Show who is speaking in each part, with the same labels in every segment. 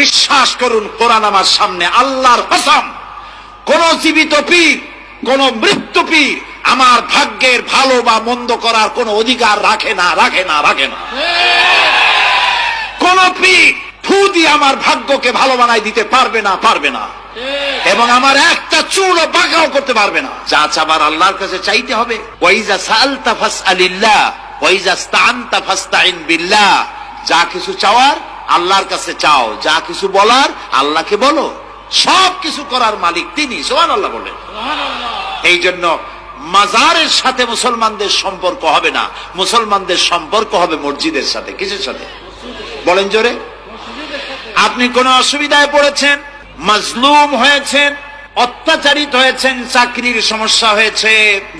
Speaker 1: বিশ্বাস করুন, কোরআন আমার সামনে, আল্লাহর কসম, কোন জীবিত পীর, কোন মৃত্যু পীর আমার ভাগ্যের ভালো বা মন্দ করার কোন অধিকার রাখে না, রাখে না, রাখে না। কোন পীর ফু দিয়ে আমার ভাগ্যকে ভালো বানাই দিতে পারবে না, পারবে না, এবং আমার একটা চুলও বাঁকাও করতে পারবে না। যা চাবার আল্লাহর কাছে চাইতে হবে। ওয়াইজা সাআলতা ফাসআলিল্লাহ ওয়াইজা ইসতাআনতা ফাসতাইন বিল্লাহ। যা কিছু চাওয়ার আল্লাহর কাছে চাও, যা কিছু বলার আল্লাহকে বলো। সব কিছু করার মালিক তিনি, সুবহানাল্লাহ বলেন। এই জন্য মাজারের সাথে মুসলমানদের সম্পর্ক হবে না, মুসলমানদের সম্পর্ক হবে মসজিদের সাথে। কিসের সাথে বলেন জোরে? আপনি কোন অসুবিধায় পড়েছেন, মাজলুম হয়েছেন, অত্যাচারিত হয়েছেন, চাকরির সমস্যা হয়েছে,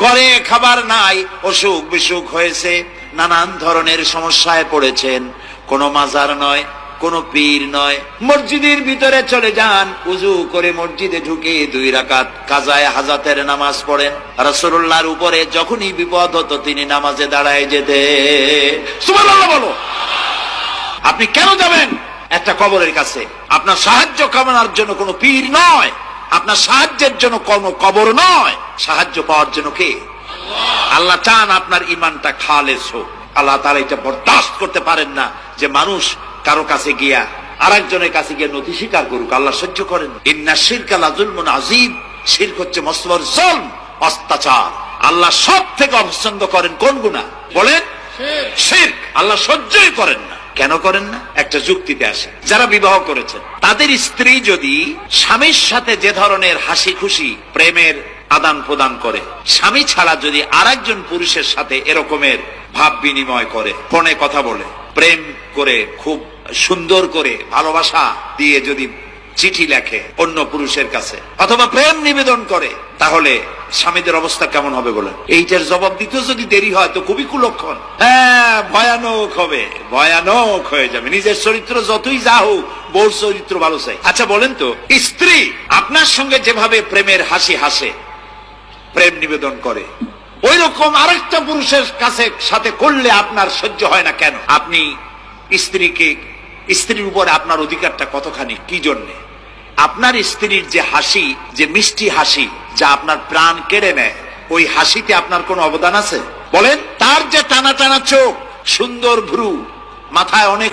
Speaker 1: ঘরে খাবার নাই, অসুখ বিসুখ হয়েছে, নানান ধরনের সমস্যায় পড়েছেন, কোন মাজার নয়, কোন পীর নয়, মসজিদের ভিতরে চলে যান, উযু করে মসজিদে ঢুকে 2 রাকাত কাজায়ে হাজাতের নামাজ পড়েন। রাসূলুল্লাহর উপরে যখনই বিপদ হতো তিনি নামাজে দাঁড়ায় যেতেন। সুবহানাল্লাহ বলো। আপনি কেন যাবেন একটা কবরের কাছে? আপনার সাহায্য কামনার জন্য কোনো পীর নয়, আপনার সাহায্যের জন্য কোনো কবর নয়, সাহায্য পাওয়ার জন্য কে? আল্লাহ চান আপনার ঈমানটা খালেস হোক। আল্লাহ তাআলা এটা বরদাস্ত করতে পারেন না যে মানুষ কারো কাছে গিয়া আরেকজনের কাছে গিয়ে নথি স্বীকার করুক। আল্লাহ সহ্য করেন। ইন্না শিরকা লাযুলমুন আযীম। শিরক হচ্ছে মস্ত বড় জুলম, অত্যাচার। আল্লাহ সব থেকে অপছন্দ করেন কোন গুনাহ বলেন? শিরক। আল্লাহ সহ্যই করেন না। কেন করেন না? একটা যুক্তিতে আসে। যারা বিবাহ করেছেন তাদের স্ত্রী যদি স্বামীর সাথে যে ধরনের হাসি খুশি প্রেমের আদান প্রদান করে, স্বামী ছাড়া যদি আরেকজন পুরুষের সাথে এরকমের ভাব বিনিময় করে, ফোনে কথা বলে, প্রেম করে, খুব সুন্দর করে ভালোবাসা দিয়ে যদি চিঠি লেখে অন্য পুরুষের কাছে, অথবা প্রেম নিবেদন করে, তাহলে স্বামীদের অবস্থা কেমন হবে বলেন? এইটার জবাব দিতেও যদি দেরি হয় তো খুবই কুলক্ষণ। হ্যাঁ, ভয়ানক হবে, ভয়ানক হয়ে যাবে। নিজের চরিত্র যতই যা হোক, বউর চরিত্র ভালো চাই। আচ্ছা বলেন তো, স্ত্রী আপনার সঙ্গে যেভাবে প্রেমের হাসি হাসে, প্রেম নিবেদন করে, ওই রকম আরেকটা পুরুষের কাছে সাথে করলে আপনার সহ্য হয় না কেন? আপনি স্ত্রীর উপরে আপনার অধিকারটা কতখানি, কি জন্যে? আপনার স্ত্রীর যে হাসি, যে মিষ্টি হাসি, যা আপনার প্রাণ কেড়ে নেয়, ওই হাসিতে আপনার কোনো অবদান আছে বলেন? তার যে টানা টানা চোখ, সুন্দর ভ্রু, মাথায় অনেক